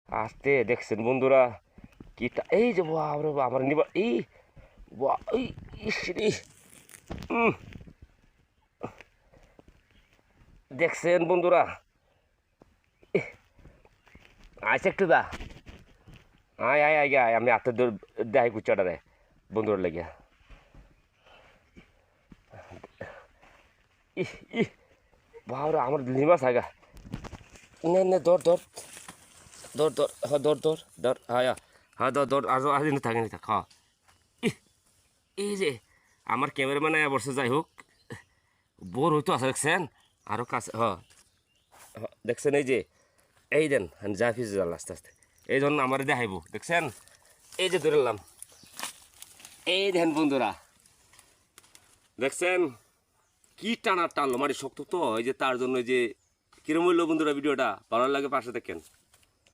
আসতে দেখছেন বন্ধুরা কিটা এই যে বাবা আমার নিবা এই এই ইসরি দেখছেন বন্ধুরা আইসে একটু দা আয় আয় আয় আয় আমি হাতে দেখাই কুচাটারে বন্ধুরা লেগে ইহ ইহ বাবা আমার লিমাস আগা নে নে ধর ধর ধর ধর হ্যাঁ ধর ধর ধর হ্যাঁ হ্যাঁ ধর ধর আজ আজ থাকে নি থাক হ্যাঁ এই যে আমার ক্যামেরাম্যান বসে যাই হোক বোর হইতো আছে দেখছেন আরও কাছে দেখছেন এই যে এই দেন যা ফিজে যাল আস্তে আস্তে এই জন্য আমার দেখাইব দেখছেন এই যে ধরলাম এই দেখেন বন্ধুরা দেখছেন কি টানা টানলো মানে শক্ত তো এই যে তার জন্য যে কিরম হইলো বন্ধুরা ভিডিওটা ভালো লাগে পাশে দেখেন।